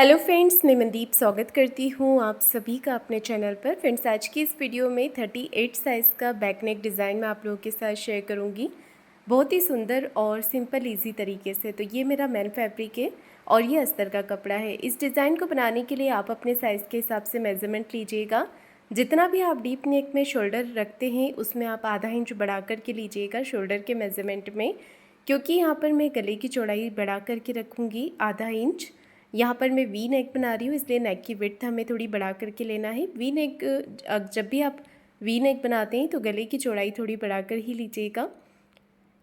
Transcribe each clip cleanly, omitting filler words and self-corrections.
Hello friends, मैं मनदीप स्वागत करती हूँ आप सभी का अपने चैनल पर। फ्रेंड्स, आज की इस वीडियो में 38 साइज़ का बैक नेक डिज़ाइन मैं आप लोगों के साथ शेयर करूँगी, बहुत ही सुंदर और सिंपल इजी तरीके से। तो ये मेरा मैन फैब्रिक है और ये अस्तर का कपड़ा है। इस डिज़ाइन को बनाने के लिए आप अपने साइज़ के हिसाब से मेज़रमेंट लीजिएगा। जितना भी आप डीप नेक में शोल्डर रखते हैं उसमें आप आधा इंच बढ़ा कर के लीजिएगा शोल्डर के मेज़रमेंट में, क्योंकि यहाँ पर मैं गले की चौड़ाई बढ़ा कर के रखूँगी आधा इंच। यहाँ पर मैं वी नेक बना रही हूँ, इसलिए नेक की विड्थ हमें थोड़ी बढ़ा करके लेना है। वी नेक जब भी आप वी नेक बनाते हैं तो गले की चौड़ाई थोड़ी बढ़ा कर ही लीजिएगा।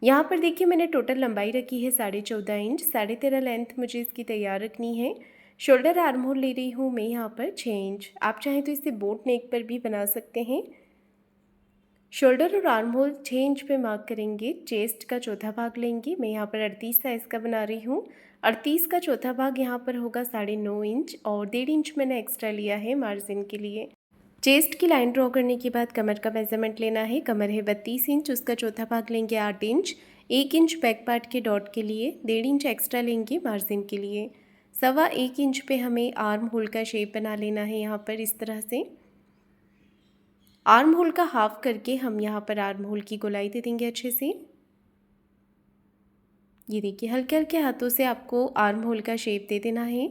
यहाँ पर देखिए मैंने टोटल लंबाई रखी है 14.5 इंच, 13.5 लेंथ मुझे इसकी तैयार रखनी है। शोल्डर आर्म होल ले रही हूँ मैं यहाँ पर 6 इंच। आप चाहें तो इसे बोट नेक पर भी बना सकते हैं। शोल्डर और आर्म होल 6 इंच पे मार्क करेंगे। चेस्ट का चौथा भाग लेंगे। मैं यहाँ पर 38 साइज़ का बना रही हूँ। 38 का चौथा भाग यहाँ पर होगा 9.5 इंच और 1.5 इंच मैंने एक्स्ट्रा लिया है मार्जिन के लिए। चेस्ट की लाइन ड्रॉ करने के बाद कमर का मेजरमेंट लेना है। कमर है 32 इंच, उसका चौथा भाग लेंगे 8 इंच। 1 इंच बैक पार्ट के डॉट के लिए, 1.5 इंच एक्स्ट्रा लेंगे मार्जिन के लिए। 1.25 इंच पे हमें आर्म होल का शेप बना लेना है। यहाँ पर इस तरह से आर्म होल का हाफ करके हम यहाँ पर आर्म होल की गोलाई दे देंगे अच्छे से। ये देखिए हल्के हल्के हाथों से आपको आर्म होल का शेप दे देना है।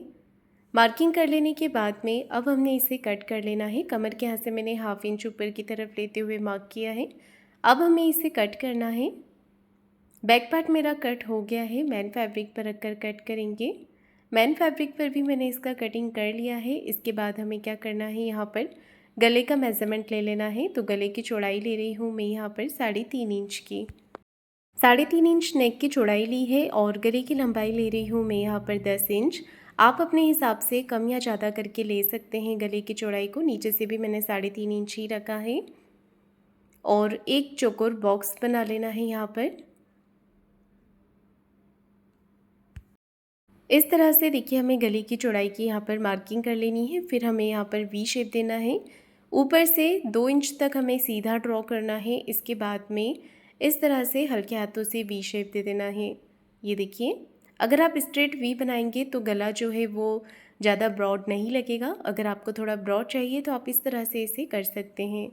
मार्किंग कर लेने के बाद में अब हमने इसे कट कर लेना है। कमर के यहाँ से मैंने हाफ इंच ऊपर की तरफ लेते हुए मार्क किया है। अब हमें इसे कट करना है। बैक पार्ट मेरा कट हो गया है, मैन फैब्रिक पर रखकर कट करेंगे। मैन फैब्रिक पर भी मैंने इसका कटिंग कर लिया है। इसके बाद हमें क्या करना है, यहाँ पर गले का मेज़रमेंट ले लेना है। तो गले की चौड़ाई ले रही हूँ मैं यहाँ पर 3.5 इंच की। 3.5 इंच नेक की चौड़ाई ली है और गले की लंबाई ले रही हूँ मैं यहाँ पर 10 इंच। आप अपने हिसाब से कम या ज़्यादा करके ले सकते हैं गले की चौड़ाई को। नीचे से भी मैंने 3.5 इंच ही रखा है और एक चौकोर बॉक्स बना लेना है यहाँ पर। इस तरह से देखिए हमें गले की चौड़ाई की यहाँ पर मार्किंग कर लेनी है। फिर हमें यहाँ पर वी शेप देना है। ऊपर से 2 इंच तक हमें सीधा ड्रॉ करना है। इसके बाद में इस तरह से हल्के हाथों से वी शेप दे देना है। ये देखिए, अगर आप स्ट्रेट वी बनाएंगे तो गला जो है वो ज़्यादा ब्रॉड नहीं लगेगा। अगर आपको थोड़ा ब्रॉड चाहिए तो आप इस तरह से इसे कर सकते हैं।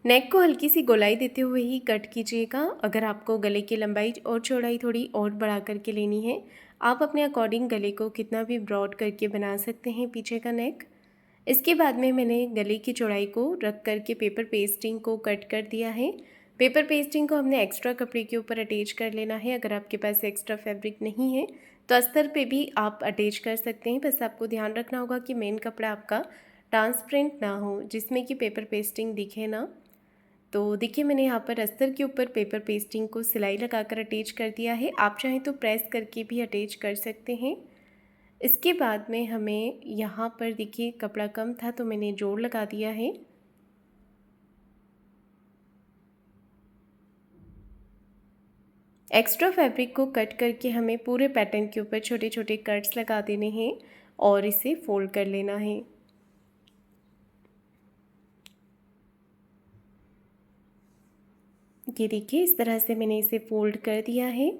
नेक को हल्की सी गोलाई देते हुए ही कट कीजिएगा। अगर आपको गले की लंबाई और चौड़ाई थोड़ी और बढ़ा करके लेनी है, आप अपने अकॉर्डिंग गले को कितना भी ब्रॉड करके बना सकते हैं पीछे का नेक। इसके बाद में मैंने गले की चौड़ाई को रख करके पेपर पेस्टिंग को कट कर दिया है। पेपर पेस्टिंग को हमने एक्स्ट्रा कपड़े के ऊपर अटैच कर लेना है। अगर आपके पास एक्स्ट्रा फैब्रिक नहीं है तो अस्तर पे भी आप अटैच कर सकते हैं। बस आपको ध्यान रखना होगा कि मेन कपड़ा आपका ट्रांसपेरेंट ना हो, जिसमें कि पेपर पेस्टिंग दिखे ना। तो देखिए मैंने यहाँ पर अस्तर के ऊपर पेपर पेस्टिंग को सिलाई लगाकर अटैच कर दिया है। आप चाहें तो प्रेस करके भी अटैच कर सकते हैं। इसके बाद में हमें यहाँ पर देखिए कपड़ा कम था तो मैंने जोड़ लगा दिया है। एक्स्ट्रा फैब्रिक को कट करके हमें पूरे पैटर्न के ऊपर छोटे छोटे कट्स लगा देने हैं और इसे फोल्ड कर लेना है। ये देखिए इस तरह से मैंने इसे फोल्ड कर दिया है।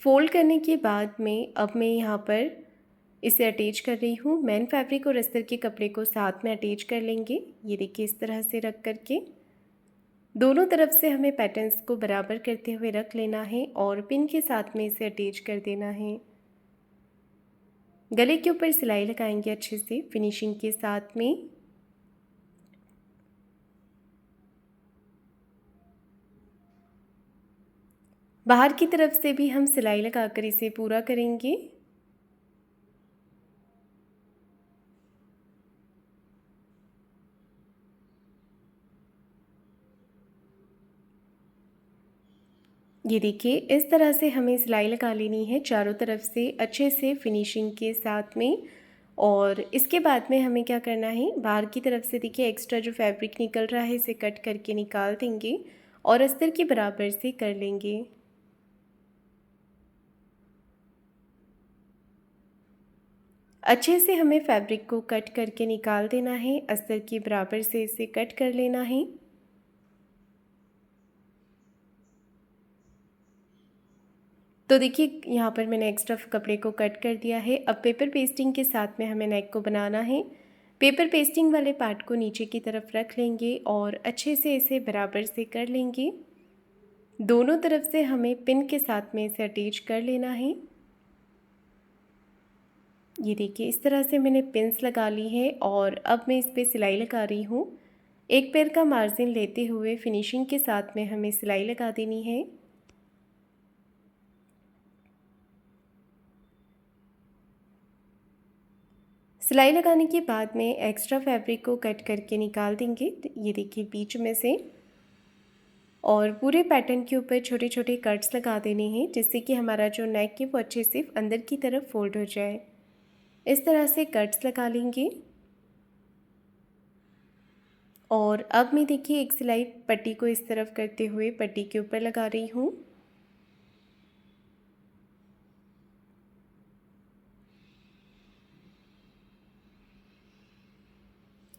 फोल्ड करने के बाद में अब मैं यहाँ पर इसे अटैच कर रही हूँ। मैन फैब्रिक और अस्तर के कपड़े को साथ में अटैच कर लेंगे। ये देखिए इस तरह से रख करके दोनों तरफ से हमें पैटर्न्स को बराबर करते हुए रख लेना है और पिन के साथ में इसे अटैच कर देना है। गले के ऊपर सिलाई लगाएंगे अच्छे से फिनिशिंग के साथ में। बाहर की तरफ से भी हम सिलाई लगाकर इसे पूरा करेंगे। ये देखिए इस तरह से हमें सिलाई लगा लेनी है चारों तरफ से अच्छे से फिनिशिंग के साथ में। और इसके बाद में हमें क्या करना है, बाहर की तरफ से देखिए एक्स्ट्रा जो फैब्रिक निकल रहा है इसे कट करके निकाल देंगे और अस्तर के बराबर से कर लेंगे। अच्छे से हमें फैब्रिक को कट करके निकाल देना है। अस्तर के बराबर से इसे कट कर लेना है। तो देखिए यहाँ पर मैंने एक्स्ट्रा कपड़े को कट कर दिया है। अब पेपर पेस्टिंग के साथ में हमें नेक को बनाना है। पेपर पेस्टिंग वाले पार्ट को नीचे की तरफ रख लेंगे और अच्छे से इसे बराबर से कर लेंगे। दोनों तरफ से हमें पिन के साथ में इसे अटैच कर लेना है। ये देखिए इस तरह से मैंने पिन्स लगा ली है और अब मैं इस पर सिलाई लगा रही हूँ। एक पैर का मार्जिन लेते हुए फिनिशिंग के साथ में हमें सिलाई लगा देनी है। सिलाई लगाने के बाद में एक्स्ट्रा फैब्रिक को कट करके निकाल देंगे। ये देखिए बीच में से, और पूरे पैटर्न के ऊपर छोटे छोटे कट्स लगा देने हैं जिससे कि हमारा जो नेक है वो अच्छे से अंदर की तरफ फोल्ड हो जाए। इस तरह से कट्स लगा लेंगे। और अब मैं देखिए एक सिलाई पट्टी को इस तरफ करते हुए पट्टी के ऊपर लगा रही हूँ।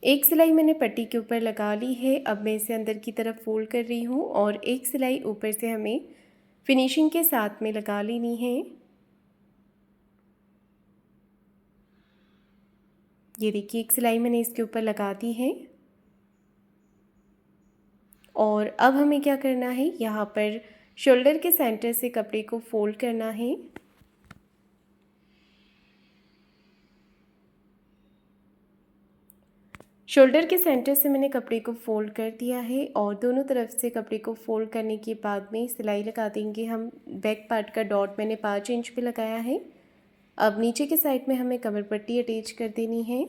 एक सिलाई मैंने पट्टी के ऊपर लगा ली है। अब मैं इसे अंदर की तरफ फोल्ड कर रही हूँ और एक सिलाई ऊपर से हमें फिनिशिंग के साथ में लगा लेनी है। ये देखिए एक सिलाई मैंने इसके ऊपर लगा दी है। और अब हमें क्या करना है, यहाँ पर शोल्डर के सेंटर से कपड़े को फोल्ड करना है। शोल्डर के सेंटर से मैंने कपड़े को फोल्ड कर दिया है और दोनों तरफ से कपड़े को फोल्ड करने के बाद में सिलाई लगा देंगे हम। बैक पार्ट का डॉट मैंने 5 इंच पे लगाया है। अब नीचे के साइड में हमें कमर पट्टी अटैच कर देनी है।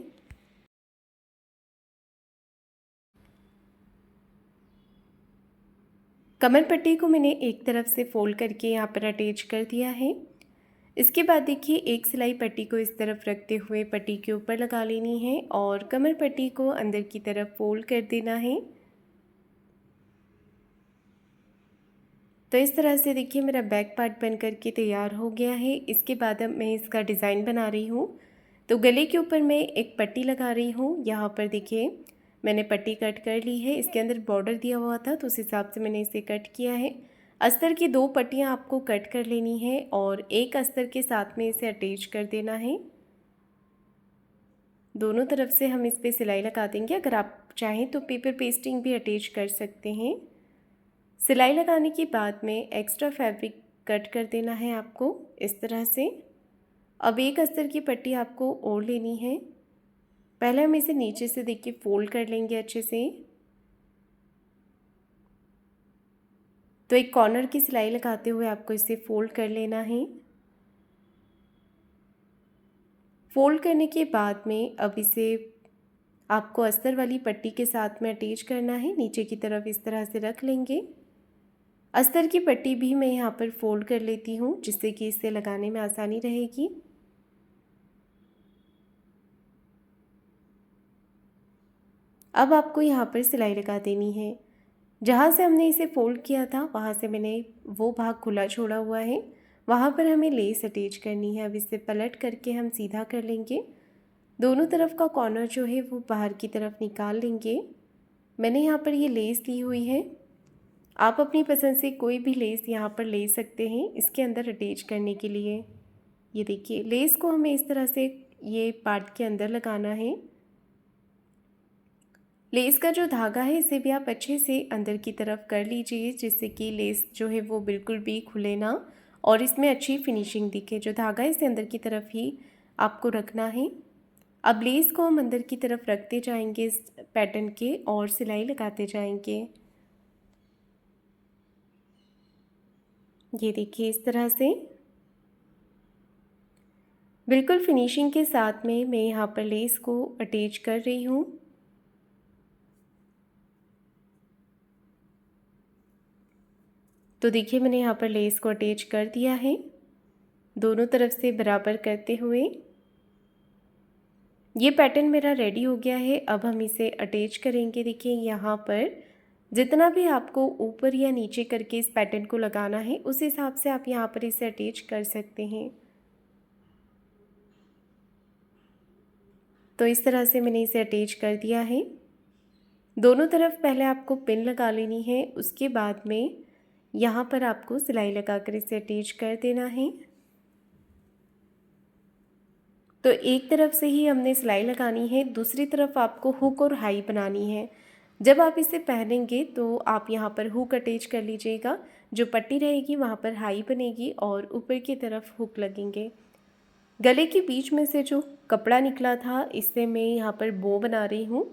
कमर पट्टी को मैंने एक तरफ से फोल्ड करके यहाँ पर अटैच कर दिया है। इसके बाद देखिए एक सिलाई पट्टी को इस तरफ रखते हुए पट्टी के ऊपर लगा लेनी है और कमर पट्टी को अंदर की तरफ फोल्ड कर देना है। तो इस तरह से देखिए मेरा बैक पार्ट बन करके तैयार हो गया है। इसके बाद अब मैं इसका डिज़ाइन बना रही हूँ। तो गले के ऊपर मैं एक पट्टी लगा रही हूँ। यहाँ पर देखिए मैंने पट्टी कट कर ली है। इसके अंदर बॉर्डर दिया हुआ था तो उस हिसाब से मैंने इसे कट किया है। अस्तर की 2 पट्टियाँ आपको कट कर लेनी है और एक अस्तर के साथ में इसे अटैच कर देना है। दोनों तरफ से हम इस पर सिलाई लगा देंगे। अगर आप चाहें तो पेपर पेस्टिंग भी अटैच कर सकते हैं। सिलाई लगाने के बाद में एक्स्ट्रा फैब्रिक कट कर देना है आपको इस तरह से। अब एक अस्तर की पट्टी आपको और लेनी है। पहले हम इसे नीचे से देखिए फोल्ड कर लेंगे अच्छे से। तो एक कॉर्नर की सिलाई लगाते हुए आपको इसे फोल्ड कर लेना है। फोल्ड करने के बाद में अब इसे आपको अस्तर वाली पट्टी के साथ में अटैच करना है। नीचे की तरफ इस तरह से रख लेंगे। अस्तर की पट्टी भी मैं यहाँ पर फोल्ड कर लेती हूँ जिससे कि इसे लगाने में आसानी रहेगी। अब आपको यहाँ पर सिलाई लगा देनी है। जहाँ से हमने इसे फोल्ड किया था वहाँ से मैंने वो भाग खुला छोड़ा हुआ है, वहाँ पर हमें लेस अटैच करनी है। अब इसे पलट करके हम सीधा कर लेंगे। दोनों तरफ का कॉर्नर जो है वो बाहर की तरफ निकाल लेंगे। मैंने यहाँ पर ये लेस ली हुई है। आप अपनी पसंद से कोई भी लेस यहाँ पर ले सकते हैं इसके अंदर अटैच करने के लिए। ये देखिए लेस को हमें इस तरह से ये पार्ट के अंदर लगाना है। लेस का जो धागा है इसे भी आप अच्छे से अंदर की तरफ कर लीजिए जिससे कि लेस जो है वो बिल्कुल भी खुले ना और इसमें अच्छी फिनिशिंग दिखे। जो धागा है इसे अंदर की तरफ ही आपको रखना है। अब लेस को हम अंदर की तरफ रखते जाएंगे इस पैटर्न के और सिलाई लगाते जाएंगे। ये देखिए इस तरह से बिल्कुल फिनिशिंग के साथ में मैं यहाँ पर लेस को अटैच कर रही हूँ। तो देखिए मैंने यहाँ पर लेस को अटैच कर दिया है दोनों तरफ से बराबर करते हुए। ये पैटर्न मेरा रेडी हो गया है। अब हम इसे अटैच करेंगे। देखिए यहाँ पर जितना भी आपको ऊपर या नीचे करके इस पैटर्न को लगाना है उस हिसाब से आप यहाँ पर इसे अटैच कर सकते हैं। तो इस तरह से मैंने इसे अटैच कर दिया है। दोनों तरफ पहले आपको पिन लगा लेनी है। उसके बाद में यहाँ पर आपको सिलाई लगाकर इसे अटैच कर देना है। तो एक तरफ से ही हमने सिलाई लगानी है, दूसरी तरफ आपको हुक और हाई बनानी है। जब आप इसे पहनेंगे तो आप यहाँ पर हुक अटैच कर लीजिएगा, जो पट्टी रहेगी वहाँ पर हाई बनेगी और ऊपर की तरफ हुक लगेंगे। गले के बीच में से जो कपड़ा निकला था, इससे मैं यहाँ पर बो बना रही हूँ।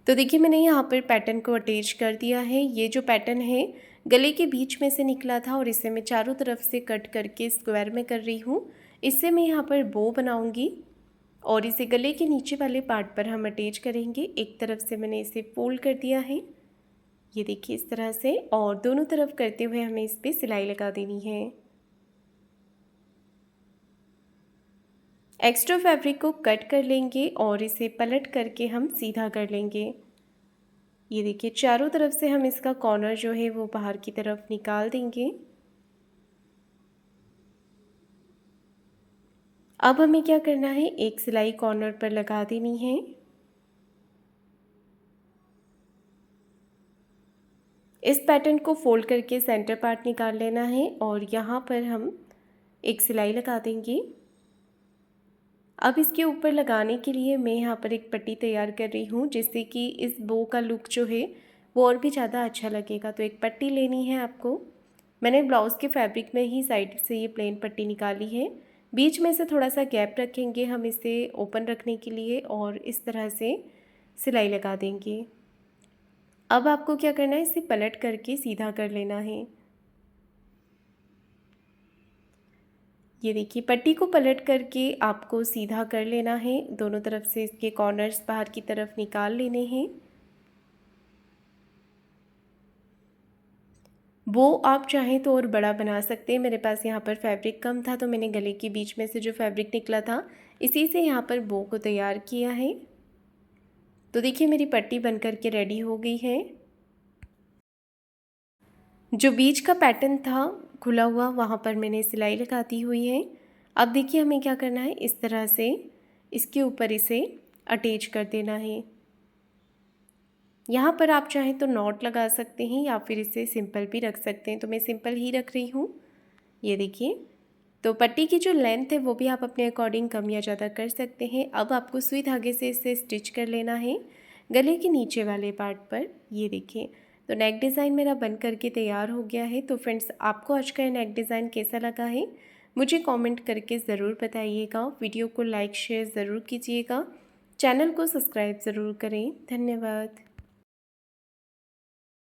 तो देखिए मैंने यहाँ पर पैटर्न को अटैच कर दिया है। ये जो पैटर्न है गले के बीच में से निकला था और इसे मैं चारों तरफ से कट करके स्क्वायर में कर रही हूँ। इससे मैं यहाँ पर बो बनाऊँगी और इसे गले के नीचे वाले पार्ट पर हम अटैच करेंगे। एक तरफ से मैंने इसे फोल्ड कर दिया है, ये देखिए इस तरह से, और दोनों तरफ करते हुए हमें इस पर सिलाई लगा देनी है। एक्स्ट्रा फैब्रिक को कट कर लेंगे और इसे पलट करके हम सीधा कर लेंगे। ये देखिए चारों तरफ से हम इसका कॉर्नर जो है वो बाहर की तरफ निकाल देंगे। अब हमें क्या करना है, एक सिलाई कॉर्नर पर लगा देनी है। इस पैटर्न को फोल्ड करके सेंटर पार्ट निकाल लेना है और यहाँ पर हम एक सिलाई लगा देंगे। अब इसके ऊपर लगाने के लिए मैं यहाँ पर एक पट्टी तैयार कर रही हूँ, जिससे कि इस बो का लुक जो है वो और भी ज़्यादा अच्छा लगेगा। तो एक पट्टी लेनी है आपको। मैंने ब्लाउज़ के फैब्रिक में ही साइड से ये प्लेन पट्टी निकाली है। बीच में से थोड़ा सा गैप रखेंगे हम इसे ओपन रखने के लिए और इस तरह से सिलाई लगा देंगे। अब आपको क्या करना है, इसे पलट करके सीधा कर लेना है। ये देखिए पट्टी को पलट करके आपको सीधा कर लेना है। दोनों तरफ से इसके कॉर्नर्स बाहर की तरफ निकाल लेने हैं। वो आप चाहें तो और बड़ा बना सकते हैं। मेरे पास यहाँ पर फैब्रिक कम था तो मैंने गले के बीच में से जो फैब्रिक निकला था इसी से यहाँ पर बो को तैयार किया है। तो देखिए मेरी पट्टी बन कर के रेडी हो गई है। जो बीच का पैटर्न था खुला हुआ, वहाँ पर मैंने सिलाई लगा दी हुई है। अब देखिए हमें क्या करना है, इस तरह से इसके ऊपर इसे अटैच कर देना है। यहाँ पर आप चाहें तो नॉट लगा सकते हैं या फिर इसे सिंपल भी रख सकते हैं, तो मैं सिंपल ही रख रही हूँ। ये देखिए, तो पट्टी की जो लेंथ है वो भी आप अपने अकॉर्डिंग कम या ज़्यादा कर सकते हैं। अब आपको सुई धागे से इसे स्टिच कर लेना है गले के नीचे वाले पार्ट पर। ये देखिए, तो नेक डिज़ाइन मेरा बन करके तैयार हो गया है। तो फ्रेंड्स, आपको आज का ये नेक डिज़ाइन कैसा लगा है मुझे कमेंट करके ज़रूर बताइएगा। वीडियो को लाइक शेयर ज़रूर कीजिएगा, चैनल को सब्सक्राइब ज़रूर करें। धन्यवाद।